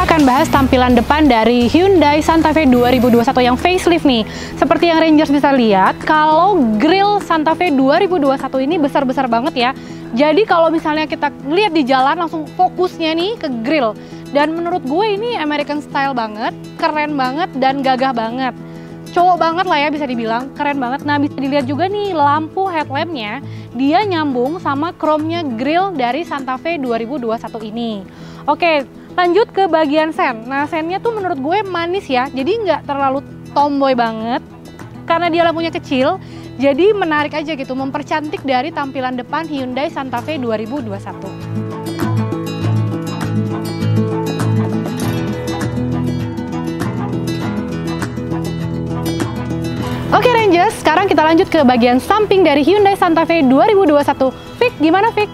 akan bahas tampilan depan dari Hyundai Santa Fe 2021 yang facelift nih. Seperti yang Rangers bisa lihat, kalau grill Santa Fe 2021 ini besar-besar banget ya. Jadi kalau misalnya kita lihat di jalan langsung fokusnya nih ke grill. Dan menurut gue ini American style banget, keren banget dan gagah banget. Cowok banget lah ya bisa dibilang, keren banget. Nah bisa dilihat juga nih lampu headlampnya, dia nyambung sama chrome-nya grill dari Santa Fe 2021 ini. Oke, lanjut ke bagian sen. Nah sennya tuh menurut gue manis ya, jadi nggak terlalu tomboy banget. Karena dia lampunya kecil, jadi menarik aja gitu, mempercantik dari tampilan depan Hyundai Santa Fe 2021. Oke Rangers, sekarang kita lanjut ke bagian samping dari Hyundai Santa Fe 2021. Fik, gimana Fik?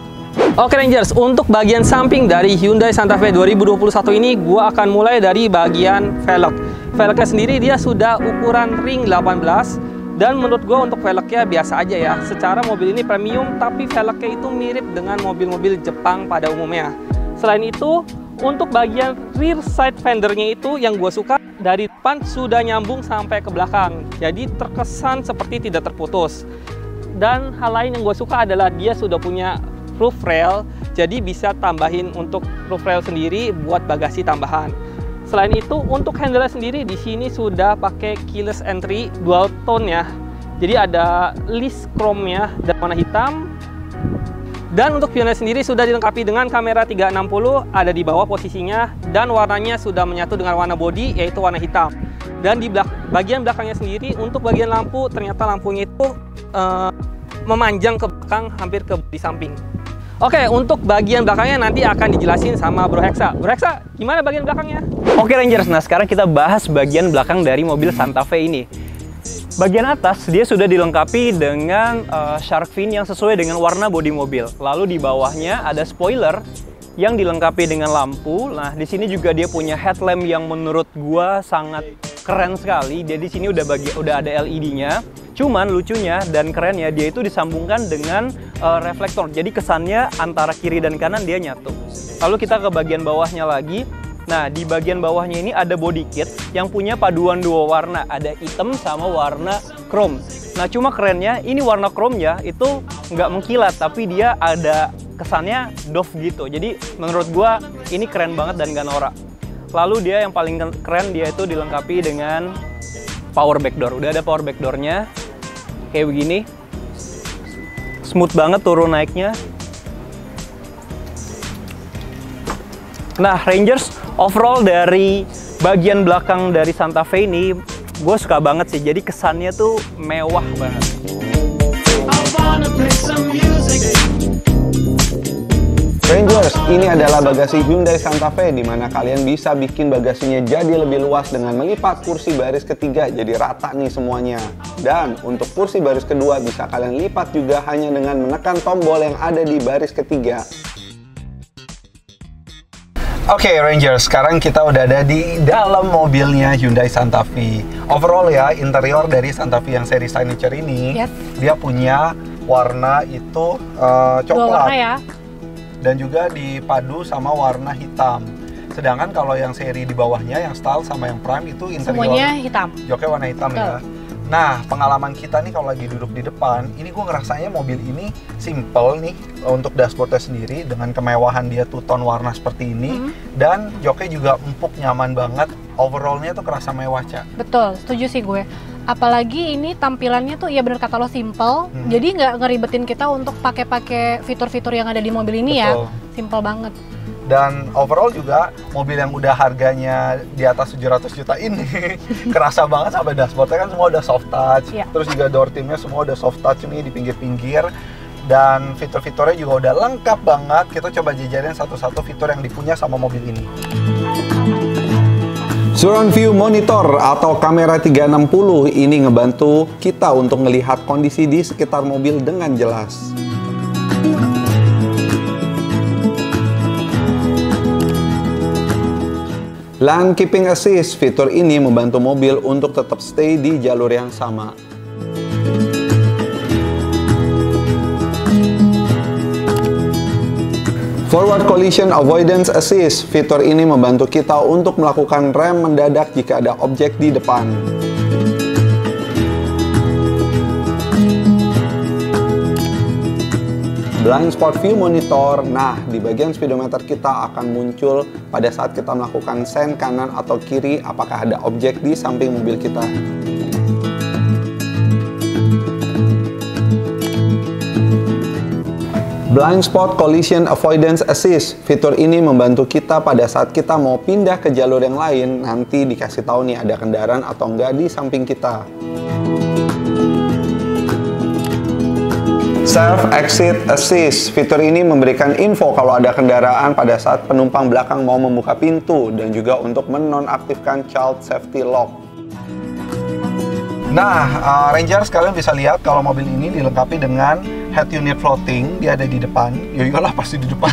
Oke Rangers, untuk bagian samping dari Hyundai Santa Fe 2021 ini, gua akan mulai dari bagian velg. Velgnya sendiri dia sudah ukuran ring 18, dan menurut gua untuk velgnya biasa aja ya. Secara mobil ini premium, tapi velgnya itu mirip dengan mobil-mobil Jepang pada umumnya. Selain itu, untuk bagian rear side fendernya itu yang gue suka, dari depan sudah nyambung sampai ke belakang, jadi terkesan seperti tidak terputus. Dan hal lain yang gue suka adalah dia sudah punya roof rail, jadi bisa tambahin untuk roof rail sendiri buat bagasi tambahan. Selain itu untuk handle sendiri di sini sudah pakai keyless entry dual tone ya, jadi ada list chrome-nya dan warna hitam. Dan untuk Hyundai sendiri sudah dilengkapi dengan kamera 360, ada di bawah posisinya, dan warnanya sudah menyatu dengan warna bodi, yaitu warna hitam. Dan di bagian belakangnya sendiri, untuk bagian lampu, ternyata lampunya itu memanjang ke belakang, hampir ke di samping. Oke, untuk bagian belakangnya nanti akan dijelasin sama Bro Hexa. Bro Hexa, gimana bagian belakangnya? Oke Rangers, nah sekarang kita bahas bagian belakang dari mobil Santa Fe ini. Bagian atas dia sudah dilengkapi dengan shark fin yang sesuai dengan warna bodi mobil. Lalu di bawahnya ada spoiler yang dilengkapi dengan lampu. Nah, di sini juga dia punya headlamp yang menurut gua sangat keren sekali. Dia di sini udah ada LED-nya. Cuman lucunya dan kerennya dia itu disambungkan dengan reflektor. Jadi kesannya antara kiri dan kanan dia nyatu. Lalu kita ke bagian bawahnya lagi. Nah, di bagian bawahnya ini ada body kit yang punya paduan dua warna, ada hitam sama warna chrome. Nah, cuma kerennya ini warna chrome-nya itu nggak mengkilat, tapi dia ada kesannya doff gitu. Jadi menurut gua ini keren banget dan nggak norak. Lalu dia yang paling keren, dia itu dilengkapi dengan power back door. Udah ada power back door-nya kayak begini, smooth banget turun naiknya. Nah, Rangers, overall dari bagian belakang dari Santa Fe ini gue suka banget sih, jadi kesannya tuh mewah banget. Rangers, ini adalah bagasi Hyundai Santa Fe di mana kalian bisa bikin bagasinya jadi lebih luas dengan melipat kursi baris ketiga jadi rata nih semuanya. Dan untuk kursi baris kedua bisa kalian lipat juga hanya dengan menekan tombol yang ada di baris ketiga. Oke Rangers, sekarang kita udah ada di dalam mobilnya Hyundai Santa Fe. Overall ya, interior dari Santa Fe yang seri signature ini, dia punya warna itu coklat. Dua warna ya. Dan juga dipadu sama warna hitam. Sedangkan kalau yang seri di bawahnya, yang style sama yang prime itu interior semuanya hitam. Joknya warna hitam. Betul. Ya. Nah, pengalaman kita nih kalau lagi duduk di depan, ini gue ngerasanya mobil ini simple nih untuk dashboardnya sendiri dengan kemewahan dia two tone warna seperti ini, dan joknya juga empuk, nyaman banget. Overallnya tuh kerasa mewah, Ca. Betul, setuju sih gue. Apalagi ini tampilannya tuh ya bener kata lo simple, jadi nggak ngeribetin kita untuk pakai fitur-fitur yang ada di mobil ini. Betul. Ya, simple banget. Dan overall juga mobil yang udah harganya di atas 700 juta ini kerasa banget sampai dashboardnya kan semua udah soft touch. Terus juga door trimnya semua udah soft touch nih di pinggir-pinggir. Dan fitur-fiturnya juga udah lengkap banget. Kita coba jajarin satu-satu fitur yang dipunya sama mobil ini. Surround view monitor atau kamera 360 ini ngebantu kita untuk melihat kondisi di sekitar mobil dengan jelas. Lane Keeping Assist, fitur ini membantu mobil untuk tetap stay di jalur yang sama. Forward Collision Avoidance Assist. Fitur ini membantu kita untuk melakukan rem mendadak jika ada objek di depan. Blind Spot View Monitor. Nah, di bagian speedometer kita akan muncul pada saat kita melakukan sen kanan atau kiri apakah ada objek di samping mobil kita. Blind Spot Collision Avoidance Assist. Fitur ini membantu kita pada saat kita mau pindah ke jalur yang lain, nanti dikasih tahu nih ada kendaraan atau enggak di samping kita. Self Exit Assist. Fitur ini memberikan info kalau ada kendaraan pada saat penumpang belakang mau membuka pintu dan juga untuk menonaktifkan Child Safety Lock. Nah, Rangers, kalian bisa lihat kalau mobil ini dilengkapi dengan head unit floating. Dia ada di depan. Yoyolah pasti di depan.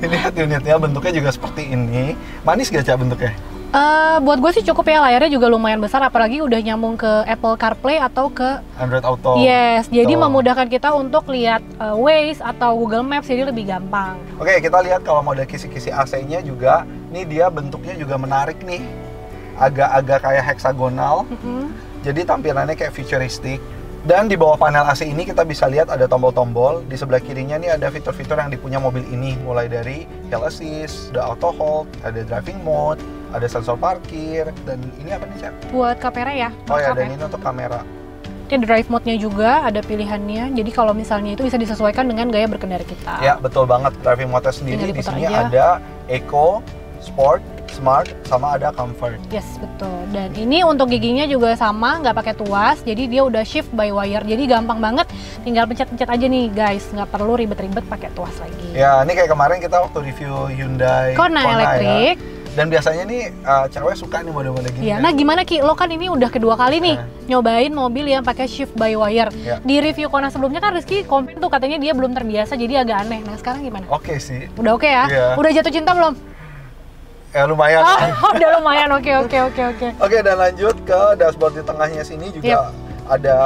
Ini head unitnya bentuknya juga seperti ini. Manis gak, Cak, bentuknya? Buat gue sih cukup ya, layarnya juga lumayan besar, apalagi udah nyambung ke Apple CarPlay atau ke Android Auto. Yes, jadi memudahkan kita untuk lihat Waze atau Google Maps, jadi lebih gampang. Oke, kita lihat kalau model kisi-kisi AC-nya juga. Nih dia bentuknya juga menarik nih. Agak-agak kayak heksagonal. Jadi tampilannya kayak futuristik. Dan di bawah panel AC ini kita bisa lihat ada tombol-tombol. Di sebelah kirinya nih ada fitur-fitur yang dipunya mobil ini. Mulai dari Hill Assist, ada Auto Hold, ada Driving Mode, ada sensor parkir, dan ini apa nih, Cak? Buat kamera ya. Oh ya, dan ini untuk kamera. Ini drive mode-nya juga ada pilihannya. Jadi kalau misalnya itu bisa disesuaikan dengan gaya berkendara kita. Ya, betul banget. Driving mode-nya sendiri di sini ada Eco, Sport, Smart, sama ada Comfort. Yes, betul. Dan ini untuk giginya juga sama, nggak pakai tuas. Jadi dia udah shift by wire. Jadi gampang banget, tinggal pencet-pencet aja nih guys. Nggak perlu ribet-ribet pakai tuas lagi. Ya, ini kayak kemarin kita waktu review Hyundai Kona elektrik. Ya. Dan biasanya nih cewek suka nih model-model gini. Iya, nah gimana Ki? Lo kan ini udah kedua kali nih nyobain mobil yang pakai shift by wire. Di review Kona sebelumnya kan Rizky komplain tuh katanya dia belum terbiasa, jadi agak aneh. Nah sekarang gimana? Oke sih. Udah oke ya? Udah jatuh cinta belum? Lumayan. Udah lumayan, oke. Oke, dan lanjut ke dashboard di tengahnya sini juga ada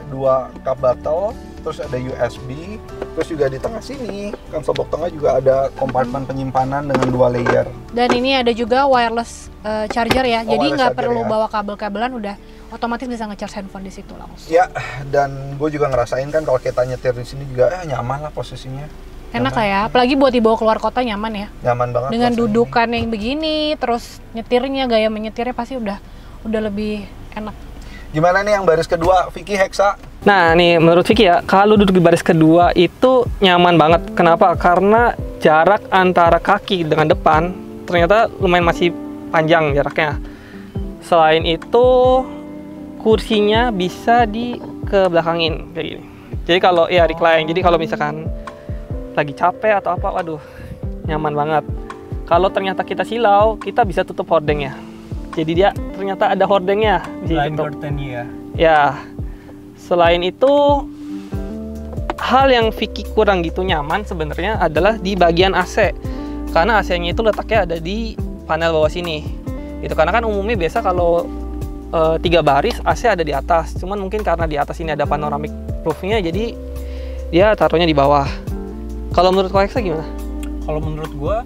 dua cup bottle, terus ada USB, terus juga di tengah sini, konsol box tengah juga ada kompartemen penyimpanan dengan 2 layer. Dan ini ada juga wireless charger ya, jadi nggak perlu bawa kabel-kabelan, udah otomatis bisa nge-charge handphone di situ langsung. Ya, dan gue juga ngerasain kan kalau kita nyetir di sini juga nyaman lah posisinya. Enak lah ya, apalagi buat dibawa keluar kota nyaman ya. Nyaman banget. Dengan dudukan yang begini, terus nyetirnya, gaya menyetirnya pasti udah lebih enak. Gimana nih yang baris kedua, Vicky, Hexa? Nah nih menurut Vicky ya, kalau duduk di baris kedua itu nyaman banget. Kenapa? Karena jarak antara kaki dengan depan ternyata lumayan masih panjang jaraknya. Selain itu kursinya bisa dikebelakangin kayak gini. Jadi kalau ya recline, jadi kalau misalkan lagi capek atau apa, waduh nyaman banget. Kalau ternyata kita silau, kita bisa tutup hordengnya. Jadi dia ternyata ada hordengnya di Blind curtain ya. Ya. Selain itu, hal yang Vicky kurang gitu nyaman sebenarnya adalah di bagian AC. Karena AC-nya itu letaknya ada di panel bawah sini. Itu karena kan umumnya biasa kalau 3 baris AC ada di atas. Cuman mungkin karena di atas ini ada panoramic roofnya, jadi dia taruhnya di bawah. Kalau menurut Koeksa gimana? Kalau menurut gua,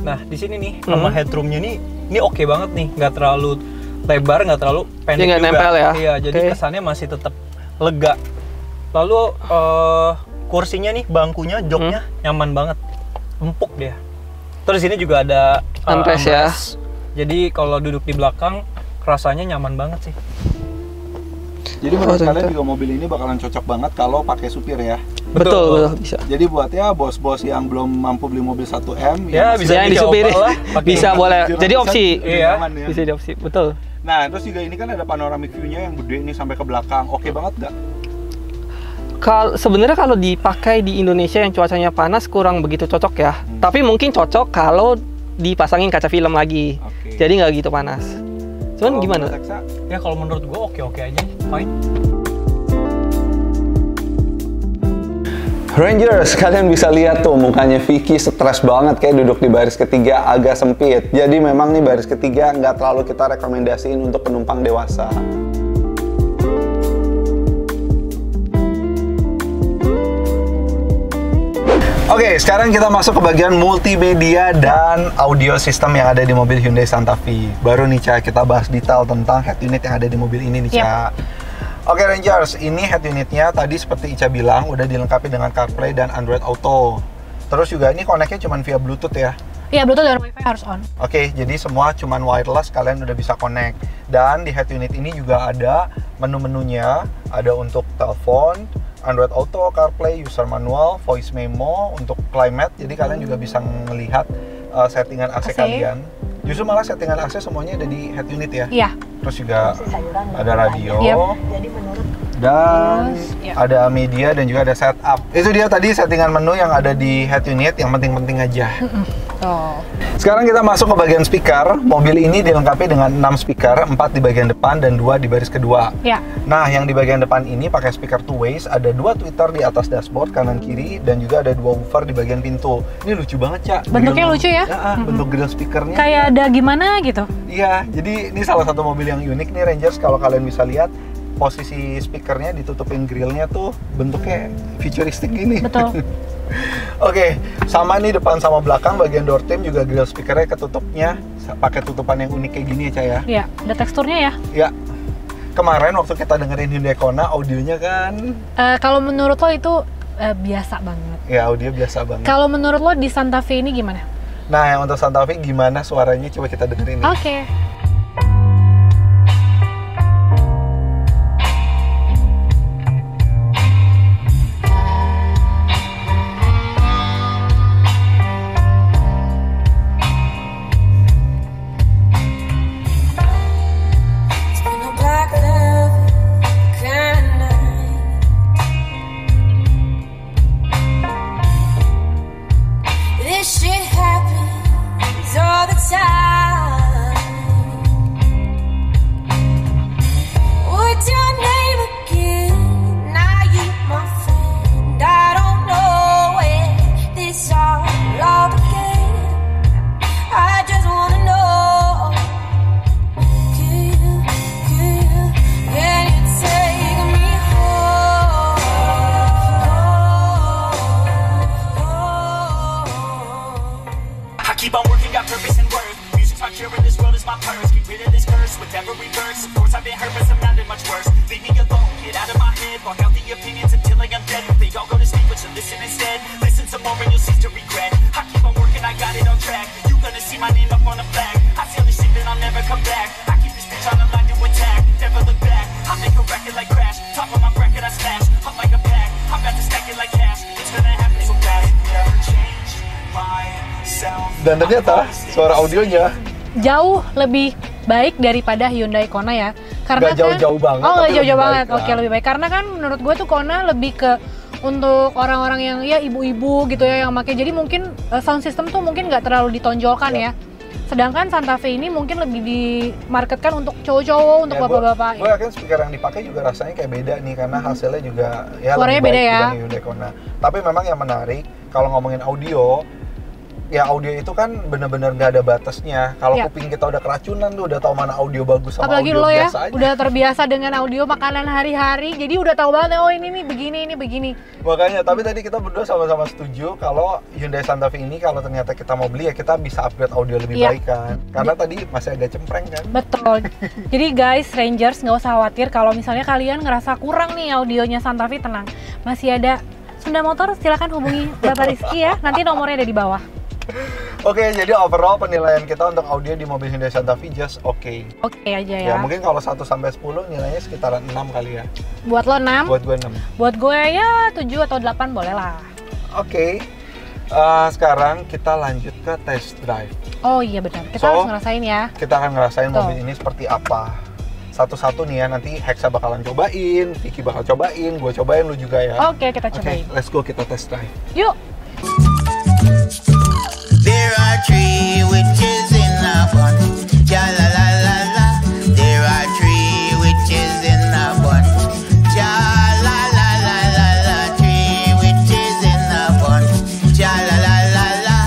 nah di sini nih sama headroomnya nih, ini oke banget nih, nggak terlalu lebar, nggak terlalu pendek juga. Nempel ya? Iya, jadi kesannya masih tetap lega. Lalu kursinya nih, bangkunya, joknya nyaman banget, empuk dia. Terus ini juga ada armrest ya. Jadi kalau duduk di belakang, rasanya nyaman banget sih. Jadi menurut kalian juga mobil ini bakalan cocok banget kalau pakai supir ya? Betul, bisa. Jadi buat ya bos-bos yang belum mampu beli mobil 1M ya bisa yang disupiri lah, bisa boleh. Jadi opsi. Iya. Bisa jadi opsi, betul. Nah, terus juga ini kan ada panoramic view-nya yang gede nih sampai ke belakang. Oke banget nggak? Sebenarnya kalau dipakai di Indonesia yang cuacanya panas kurang begitu cocok ya. Tapi mungkin cocok kalau dipasangin kaca film lagi. Jadi nggak gitu panas. Cuman gimana? Ya kalau menurut gue oke-oke aja, fine. Rangers, kalian bisa lihat tuh mukanya Vicky stres banget kayak duduk di baris ketiga agak sempit. Jadi memang nih baris ketiga nggak terlalu kita rekomendasiin untuk penumpang dewasa. Oke, sekarang kita masuk ke bagian multimedia dan audio system yang ada di mobil Hyundai Santa Fe. Baru nih, Ca, kita bahas detail tentang head unit yang ada di mobil ini nih, Ca. Oke, Rangers, ini head unitnya tadi seperti Ica bilang udah dilengkapi dengan CarPlay dan Android Auto. Terus juga ini connect-nya cuma via Bluetooth ya. Iya, Bluetooth dan Wi-Fi harus on. Oke, jadi semua cuman wireless, kalian udah bisa connect. Dan di head unit ini juga ada menu-menunya, ada untuk telepon, Android Auto, CarPlay, user manual, voice memo, untuk climate. Jadi kalian juga bisa melihat settingan AC kalian. Justru malah settingan AC semuanya ada di head unit ya. Iya. Terus juga ada radio. Jadi menurut dan ada media dan juga ada setup. Itu dia tadi settingan menu yang ada di head unit, yang penting-penting aja. Sekarang kita masuk ke bagian speaker. Mobil ini dilengkapi dengan 6 speaker, 4 di bagian depan dan 2 di baris kedua. Nah, yang di bagian depan ini pakai speaker two ways, ada 2 tweeter di atas dashboard kanan kiri dan juga ada 2 woofer di bagian pintu. Ini lucu banget, Ca. Bentuknya lucu ya? Bentuk grill speakernya kayak ada gimana gitu. Iya, jadi ini salah satu mobil yang unik nih, Rangers. Kalau kalian bisa lihat, posisi speakernya ditutupin grillnya tuh bentuknya futuristik gini. Betul. Oke, sama nih depan sama belakang bagian door trim juga grill speakernya ketutupnya pakai tutupan yang unik kayak gini ya, Ca ya. Iya, ada teksturnya ya. Iya. Kemarin waktu kita dengerin Hyundai Kona, audionya kan kalau menurut lo itu biasa banget. Ya, audio biasa banget. Kalau menurut lo di Santa Fe ini gimana? Nah, yang untuk Santa Fe gimana suaranya, coba kita dengerin. Oke. Keep on working, got purpose and worth. Music's my cure and this world is my purse. Get rid of this curse with every verse. Of course I've been hurt, but some not much worse. Leave me alone, get out of my head. Walk out the opinions until I am dead. They all go to sleep, but you listen instead. Listen some more and you'll cease to regret. I keep on working, I got it on track. You gonna see my name up on the flag. I seal this shit, then I'll never come back. I keep this bitch on the line to attack. Never look back. I make a record like Crash. Top of my bracket, I smash. Up like a pack. I'm about to stack it like cash. It's gonna happen so fast. Never change myself. Dan ternyata suara audionya jauh lebih baik daripada Hyundai Kona ya. Karena nggak jauh-jauh banget. Oh, nggak jauh-jauh banget. Baik, Oke, lebih baik. Karena kan menurut gue tuh Kona lebih ke untuk orang-orang yang ya ibu-ibu gitu ya yang pakai. Jadi mungkin sound system tuh mungkin nggak terlalu ditonjolkan ya. Sedangkan Santa Fe ini mungkin lebih dimarketkan untuk cowok-cowok, untuk bapak-bapak. Gue yakin speaker yang dipakai juga rasanya kayak beda nih karena hasilnya juga ya suaranya lebih beda baik ya. dibanding Hyundai Kona. Tapi memang yang menarik kalau ngomongin audio, ya audio itu kan bener-bener gak ada batasnya. Kalau kuping kita udah keracunan tuh udah tahu mana audio bagus sama apalagi audio lo ya, biasa aja. udah terbiasa dengan audio makanan hari-hari, jadi udah tahu banget oh ini nih begini, ini begini. Makanya, tapi tadi kita berdua sama-sama setuju kalau Hyundai Santa Fe ini kalau ternyata kita mau beli ya kita bisa upgrade audio lebih baik kan. Karena tadi masih agak cempreng kan. Betul. Jadi guys, Rangers nggak usah khawatir kalau misalnya kalian ngerasa kurang nih audionya Santa Fe, tenang. Masih ada Sunda Motor, silakan hubungi Bapak Rizky ya. Nanti nomornya ada di bawah. Oke, jadi overall penilaian kita untuk audio di mobil Hyundai Santa Fe just oke. Oke aja ya. Ya mungkin kalau 1 sampai 10 nilainya sekitaran 6 kali ya. Buat lo 6? Buat gue 6. Buat gue ya 7 atau 8 boleh lah. Oke. Sekarang kita lanjut ke test drive. Oh iya benar. Kita harus ngerasain ya. Kita akan ngerasain mobil ini seperti apa. Satu-satu nih ya, nanti Hexa bakalan cobain, Vicky bakal cobain, gue cobain, lu juga ya. Oke, kita cobain. Oke, let's go, kita test drive. Yuk. There are 3 witches in a bunch. Ja la la la la. There are 3 witches in a bunch. Ja la la la la la. 3 witches in a bunch. Ja la la la la.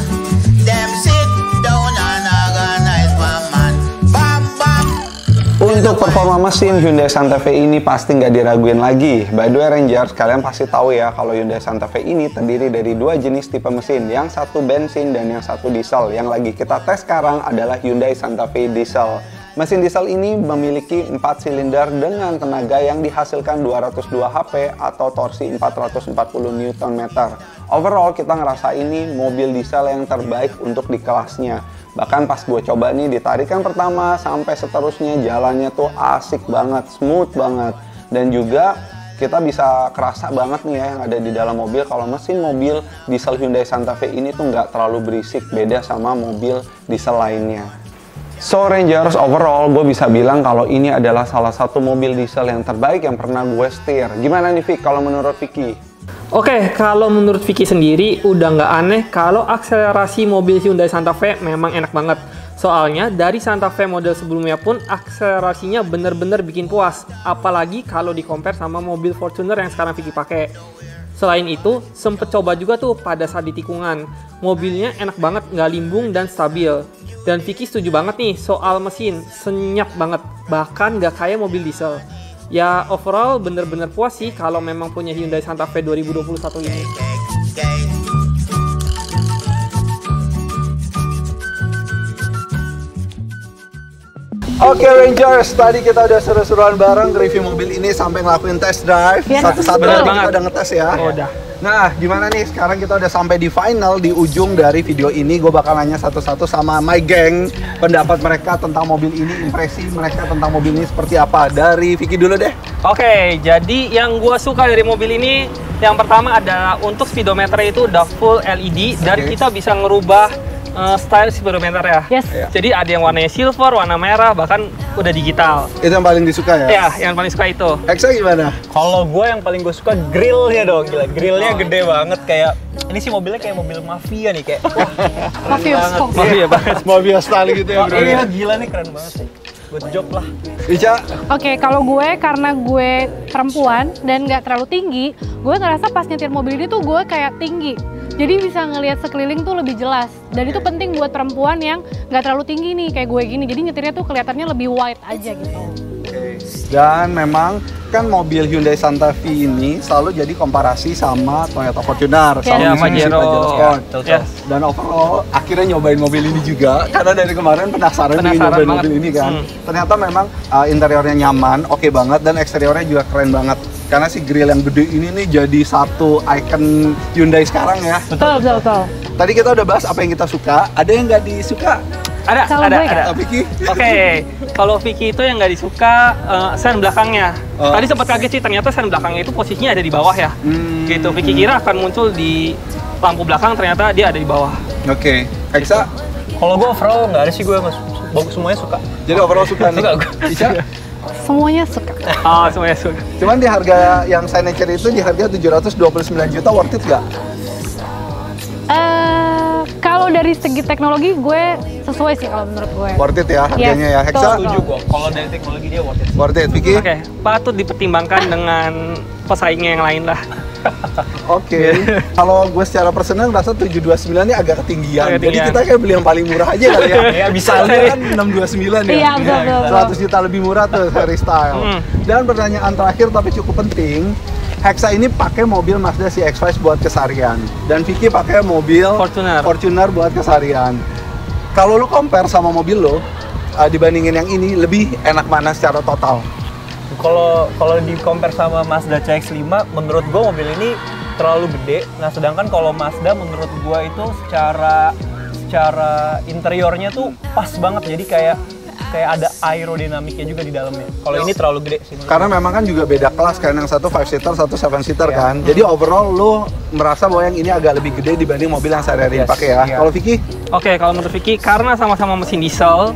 Them sit down and organize one man. Bam bam. untuk performa mesin, Hyundai Santa Fe ini pasti nggak diraguin lagi. By the way Rangers, kalian pasti tahu ya kalau Hyundai Santa Fe ini terdiri dari dua jenis tipe mesin, yang satu bensin dan yang satu diesel. Yang lagi kita tes sekarang adalah Hyundai Santa Fe diesel. Mesin diesel ini memiliki 4 silinder dengan tenaga yang dihasilkan 202 HP atau torsi 440 Nm. Overall kita ngerasa ini mobil diesel yang terbaik untuk di kelasnya. Bahkan pas gue coba nih di tarikan pertama sampai seterusnya jalannya tuh asik banget, smooth banget. Dan juga kita bisa kerasa banget nih ya yang ada di dalam mobil kalau mesin mobil diesel Hyundai Santa Fe ini tuh nggak terlalu berisik, beda sama mobil diesel lainnya. So Rangers, overall gue bisa bilang kalau ini adalah salah satu mobil diesel yang terbaik yang pernah gue setir. Gimana nih Vic kalau menurut Vicky? Oke, kalau menurut Vicky sendiri udah nggak aneh kalau akselerasi mobil Hyundai Santa Fe memang enak banget. Soalnya dari Santa Fe model sebelumnya pun akselerasinya bener-bener bikin puas. Apalagi kalau di-compare sama mobil Fortuner yang sekarang Vicky pakai. Selain itu, sempet coba juga tuh pada saat di tikungan. Mobilnya enak banget, nggak limbung dan stabil. Dan Vicky setuju banget nih soal mesin, senyap banget. Bahkan nggak kayak mobil diesel. Ya overall bener-bener puas sih kalau memang punya Hyundai Santa Fe 2021 ini. Oke Rangers, tadi kita udah seru-seruan bareng review mobil ini sampai ngelakuin test drive. Satu-satu kita udah ngetes ya. Oh, udah. Nah, gimana nih? Sekarang kita udah sampai di final, di ujung dari video ini. Gue bakal nanya satu-satu sama my gang pendapat mereka tentang mobil ini, impresi mereka tentang mobil ini seperti apa. Dari Vicky dulu deh. Oke, jadi yang gue suka dari mobil ini, yang pertama adalah untuk speedometer itu udah full LED dan kita bisa ngerubah style speedometer ya. Yes. Jadi ada yang warnanya silver, warna merah, bahkan udah digital. Itu yang paling disuka ya? Ya, yang paling suka itu. Hexa gimana? Kalau gue yang paling gue suka grillnya dong, gila. Grillnya gede banget, kayak ini sih mobilnya kayak mobil mafia nih, kayak Mafioso. Mafia banget. Mafia style gitu ya bro? iya gila nih, keren banget sih. Good job lah. Ica? Oke, kalau gue karena gue perempuan dan nggak terlalu tinggi, gue ngerasa pas nyetir mobil ini tuh gue kayak tinggi. Jadi bisa ngelihat sekeliling tuh lebih jelas. Dan itu penting buat perempuan yang nggak terlalu tinggi nih kayak gue gini. Jadi nyetirnya tuh kelihatannya lebih wide aja gitu. Dan memang kan mobil Hyundai Santa Fe ini selalu jadi komparasi sama Toyota Fortuner, sama Mitsubishi Pajero Sport. Dan overall akhirnya nyobain mobil ini juga karena dari kemarin penasaran nih nyobain mobil ini kan. Ternyata memang interiornya nyaman, oke banget, dan eksteriornya juga keren banget. Karena si grill yang gede ini nih jadi satu icon Hyundai sekarang ya. Betul. Tadi kita udah bahas apa yang kita suka, ada yang nggak disuka? Ada. Vicky? Oke, kalau Vicky itu yang nggak disuka sen belakangnya. Tadi sempat kaget sih, ternyata sen belakangnya itu posisinya ada di bawah ya. Gitu, Vicky kira akan muncul di lampu belakang, ternyata dia ada di bawah. Oke. Hexa? Kalau gue overall nggak ada sih, gue bagus, semuanya suka. Jadi overall suka nih? Suka gue. Ica? Semuanya suka. Oh, semuanya suka. Cuman di harga yang signature itu di harga 729 juta, worth it nggak? Kalau dari segi teknologi gue sesuai sih kalau menurut gue. Worth it ya harganya ya. Hexa? Setuju gue. Kalau dari teknologi dia worth it. Worth it, Vicky? Oke, patut dipertimbangkan dengan pesaingnya yang lain lah. Oke. Kalau gue secara personal ngerasa 729 ini agak ketinggian. Jadi Ketinggian. kita kayak beli yang paling murah aja kali ya. Iya, bisa. Misalnya kan 629 ya. Iya, betul. 100 juta lebih murah tuh seri style. Dan pertanyaan terakhir tapi cukup penting. Hexa ini pakai mobil Mazda CX-5 buat keseharian. Dan Vicky pakai mobil Fortuner buat keseharian. Kalau lu compare sama mobil lo, dibandingin yang ini, lebih enak mana secara total? Kalau di compare sama Mazda CX-5, menurut gue mobil ini terlalu gede. Nah, sedangkan kalau Mazda menurut gue itu secara interiornya tuh pas banget. Jadi kayak ada aerodinamiknya juga di dalamnya. Kalau ini terlalu gede sih. Karena memang kan juga beda kelas kan, yang satu 5-seater, satu 7-seater kan. Jadi overall lu merasa bahwa yang ini agak lebih gede dibanding mobil yang sehari-hari pakai ya. Kalau Vicky? Oke, kalau menurut Vicky karena sama-sama mesin diesel,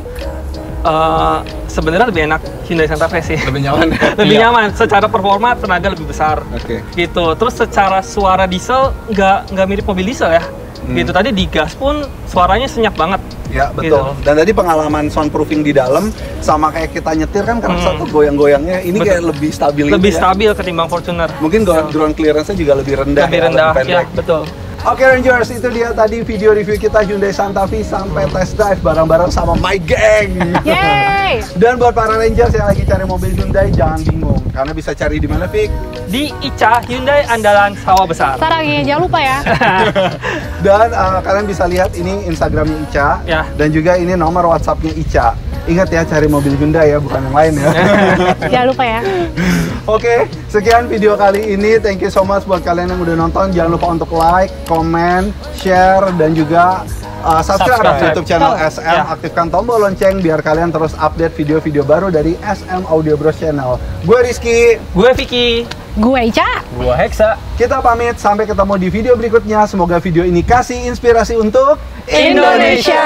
sebenarnya lebih enak Hyundai Santa Fe sih. Lebih nyaman. Lebih nyaman. Secara performa tenaga lebih besar. Gitu. Terus secara suara diesel nggak mirip mobil diesel ya. Gitu. Tadi digas pun suaranya senyap banget. Ya betul. Gitu. Dan tadi pengalaman soundproofing di dalam sama kayak kita nyetir kan karena satu goyang-goyangnya ini kayak lebih stabil. Lebih stabil ketimbang Fortuner. Mungkin ground clearance-nya juga lebih rendah. Lebih rendah. Ya, betul. Oke Rangers, itu dia tadi video review kita Hyundai Santa Fe sampai test drive bareng-bareng sama my gang. Yeay! Dan buat para Rangers yang lagi cari mobil Hyundai, jangan bingung karena bisa cari di mana, Fik? Di Ica Hyundai andalan Sawah Besar. Sarangnya jangan lupa ya. Dan kalian bisa lihat ini Instagramnya Ica, Ya. dan juga ini nomor WhatsAppnya Ica. Ingat ya, cari mobil Hyundai ya, bukan yang lain ya. Jangan lupa ya. Oke, sekian video kali ini. Thank you so much buat kalian yang udah nonton. Jangan lupa untuk like, comment, share, dan juga subscribe YouTube channel SM. Ya. Aktifkan tombol lonceng biar kalian terus update video-video baru dari SM Audio Bros Channel. Gue Rizky. Gue Vicky. Gue Ica. Gua Hexa. Kita pamit, sampai ketemu di video berikutnya. Semoga video ini kasih inspirasi untuk Indonesia.